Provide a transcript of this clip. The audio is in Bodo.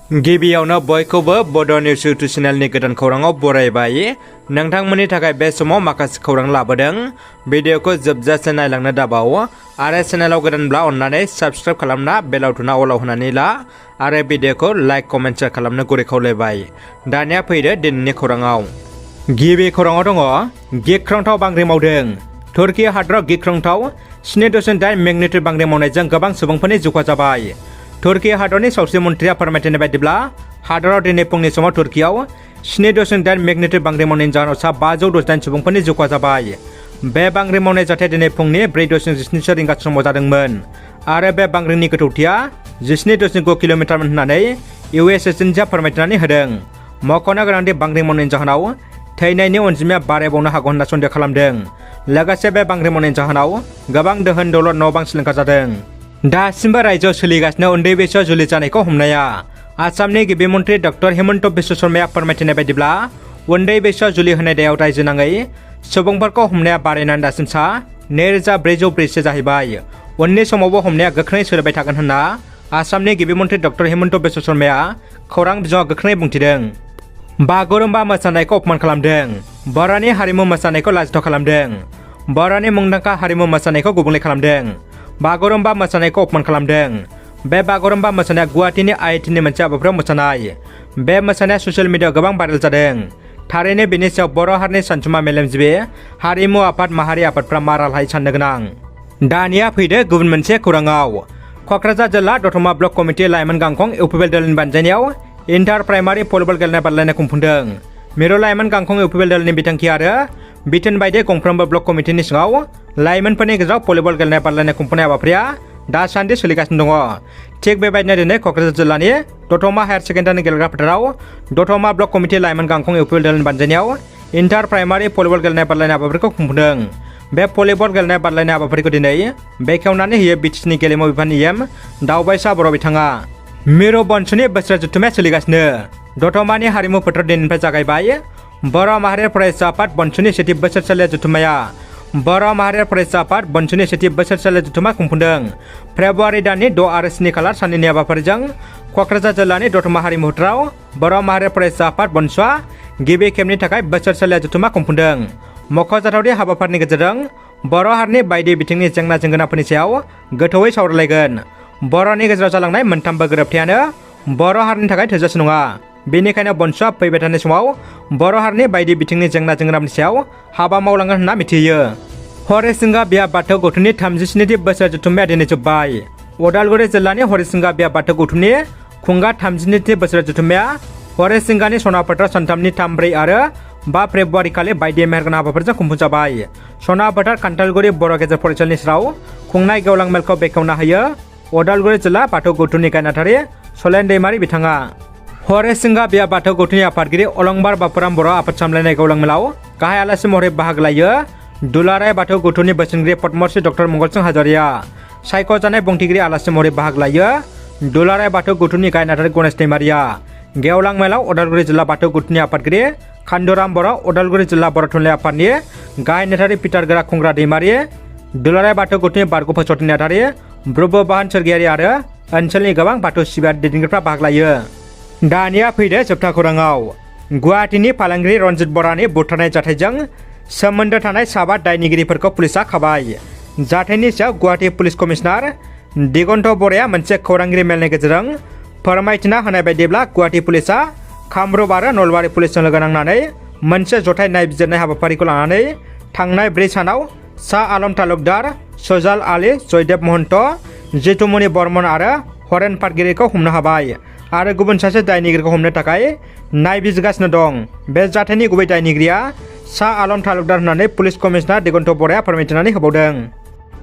गिबियावनो बयखौबो बड' निउस इउटुब चेनेलनि गोदान खौराङाव बरायबाय। नोंथांमोननि थाखाय बे समाव माखासे खौरां लाबोदों। भिडिअखौ जोबजासे नायलांनो दाबाव आरो चेनेलाव गोदानब्ला अन्नानै साबस्क्राइब खालामना बेल आइकनआ अलाव होनानै ला आरो भिडिअखौ लाइक कमेन्ट शेयार खालामनो गुरै खावलायबाय। दानिया फैदो दिनैनि खौराङाव। गिबि खौराङाव दङ गिख्रंथाव बांग्रि मावदों। तुर्की हादराव गिख्रंथाव 7.8 मेगनिट्युड बांग्रि मावनायजों गोबां सुबुंफोरनि जिउ खहा जाबाय। तुर्की हादरनि सावस्रि मन्थ्रिया फोरमायथिनाय बायदिब्ला हादराव दिनै फुंनि समाव तुर्कीयाव 7.8 मेगनिट्युड बांग्रि मावनायनि जाहोनाव सा 568 सुबुंफोरनि जिउ खहा जाबाय। बे बांग्रि मावनाय जाथाया दिनै फुंनि 4.17 रिंगा समाव जादोंमोन आरो बे बांग्रिनि गोथौथिया 17.9 किल'मिटारमोन होननानै US एजेन्सिया फोरमायथिनानै होदों। मख'नो गोनांदि बांग्रि मावनायनि जाहोनाव थैनायनि अनजिमाया बारायबावनो हागौ होनना सन्देह खालामदों। लोगोसे बे बांग्रि मावनायनि जाहोनाव गोबां दोहोन दौलत न' बां सिलिंखार जादों। दासिमबो रायजोआव सोलिगासिनो उन्दै बैसोआव जुलि जानायखौ हमनाया। आसामनि गिबि मन्थ्रि डक्टर हेमन्त बिश्व शर्माया फोरमायथिनाय बायदिब्ला उन्दै बैसोआव जुलि होनाय दायाव रायजो नाङै सुबुंफोरखौ हमनाया बारायनानै दासिम सा 2440 जाहैबाय। उननि समावबो हमनाया गोख्रै सोलिबाय थागोन होनना आसामनि गिबि मन्थ्रि डक्टर हेमन्त बिश्व शर्माया खौरां बिजोङाव गोख्रै बुंथिदों। बागुरुम्बा मोसानायखौ अपमान खालामदों। बर'नि हारिमु मोसानायखौ लाजिथाव खालामदों। बर'नि मुंदांखा हारिमु मोसानायखौ गुबुंले खालामदों। बागुरुम्बा मोसानायखौ अपमान खालामदों। बे बागुरुम्बा मोसानाया गुवाहाटीनि IITनि मोनसे हाबाफारियाव मोसानाय। बे मोसानाया ससियेल मिडियाआव गोबां भाइरेल जादों। थारैनो बेनि सायाव बर' हारिनि सानसुमा मेलेमजिबि हारिमु आफाद माहारि आफादफ्रा मा राहायै साननो गोनां। दानिया फैदो गुबुन मोनसे खौराङाव। क'क्राझार जिल्ला दतमा ब्लक कमिटि लाइमोन गांखं इउपिपिएल दलनि बानजायनायाव इन्टार प्राइमारि भलिबल गेलेनाय बादायलायनाय खुंफुंदों। मिरु लाइमोन गांखं इउपिपिएल दलनि बिथांखि आरो बिथोन बायदि गंफ्रोमबो ब्लक कमिटिनि सिङाव लाइमोनफोरनि गेजेराव भलिबल गेलेनाय बादायलायनाय खुंफुंनाय हाबाफारिया दासान्दि सोलिगासिनो दङ। थिग बेबायदिनो दिनै क'क्राझार जिल्लानि दतमा हायार सेकेन्डारिनि गेलेग्रा फोथाराव दतमा ब्लक कमिटि लाइमोन गांखं इउपिपिएल दलनि बानजायनायाव इन्टार प्राइमारि भलिबल गेलेनाय बादायलायनाय हाबाफारिखौ खुंफुंदों। बे भलिबल गेलेनाय बादायलायनाय हाबाफारिखौ दिनै बेखेवनानै होयो बिटिसिनि गेलेमु बिफाननि दावबायसा बर' बिथाङा। मिरु बनसुनि बोसोर जथुम्माया सोलिगासिनो। दतमानि हारिमु फोथार दिननिफ्राय जागायबाय। बर' माहारि फरायसा आफाद बनसुनि सेथि बोसोरसालिया जथुम्माया। बर' माहारि फरायसा आफाद बनसुनि सेथि बोसोरसालिया जथुम्मा खुंफुंदों। फेब्रुवारि दाननि 6 आरो 7 खालार साननैनि हाबाफारिजों क'क्राझार जिल्लानि दतमा हारिमु फोथाराव बर' माहारि फरायसा आफाद बनसुआ गिबि खेबनि थाखाय बोसोरसालिया जथुम्मा खुंफुंदों। मख'जाथावदि हाबाफारिनि गेजेरजों बर' हारिनि बायदि बिथिंनि जेंना जेंगोनाफोरनि सायाव गोथौयै सावरायलायगोन। बर'नि गेजेराव जालांनाय मोनथामबो गोरोबथायानो बर' हारिनि थाखाय थोजासे नङा। बेनिखायनो बनसुआ फैबाय थानाय समाव बर' हारिनि बायदि बिथिंनि जेंना जेंनाफोरनि सायाव हाबा मावलांगोन होनना मिथियो। हरिसिंगा बिया बाथौ गौथुमनि 37थि बोसोर जथुम्माया दिनै जोब्बाय। उदालगुरि जिल्लानि हरिसिंगा बिया बाथौ गौथुमनि खुंगा 37थि बोसोर जथुम्माया हरिसिंगानि सना फोथार सानथामनि 3, 4 आरो 5 फेब्रुवारि खालि बायदि मेहेरगोनां हाबाफारिजों खुंफुंजाबाय। सना फोथार खान्थालगुरि बर' गेजेर फरायसालिनि सेराव खुंनाय गेवलां मेलखौ बेखेवना होयो उदालगुरि जिल्ला बाथौ गौथुमनि गायनाथारि सलेन दैमारि बिथाङा। हरिसिंगा बिया बाथौ गौथुमनि आफादगिरि अलंबार बापुराम बर' आफाद सामलायनाय गेवलां मेलाव गाहाय आलासि महरै बाहागो लायो दुलाराय बाथौ गौथुमनि बोसोनगिरि पद्मश्री डक्टर मंगलसिं हाज'रिया। सायख'जानाय बुंथिगिरि आलासि महरै बाहागो लायो दुलाराय बाथौ गौथुमनि गायनाथारि गणेश दैमारिया। गेवलां मेलाव उदालगुरि जिल्ला बाथौ गौथुमनि आफादगिरि खान्दुराम बर', उदालगुरि जिल्ला बर' थुनलाइ आफादनि गाहाय नेथारि पिटार गोरा खुंग्रा दैमारि, दुलाराय बाथौ गौथुमनि बारग' फोसावथाय नेथारि ब्रह्म बाहान सोरगियारि आरो ओनसोलनि गोबां बाथौ सिबियारि दैदेनगिरिफ्रा बाहागो लायो। दानिया फैदो जोबथा खौराङाव। गुवाहाटीनि फालांगिरि रनजित बरानि बुथारनाय जाथायजों सोमोन्दो थानाय 7 दायनिगिरिफोरखौ पुलिसआ खाबाय। जाथायनि सायाव गुवाहाटी पुलिस कमिशनार दिगन्त बराया मोनसे खौरांगिरि मेलनि गेजेरजों फोरमायथिना होनाय बायदिब्ला गुवाहाटी पुलिसआ कामरुप आरो नलबारि पुलिसजों लोगो नांनानै मोनसे जथाय नायबिजिरनाय हाबाफारिखौ लानानै थांनाय 4 सानाव शाह आलम तालुकदार, सजाल आली, जयदेब महन्त, जितुमनि बर्मन आरो हरेन पाटगिरिखौ हमनो हाबाय आरो गुबुन सासे दायनिगिरिखौ हमनो थाखाय नायबिजिरगासिनो दं। बे जाथायनि गुबै दायनिगिरिया शाह आलम तालुकदार होननानै पुलिस कमिशनार दिगन्त बराया फोरमायथिनानै होबावदों।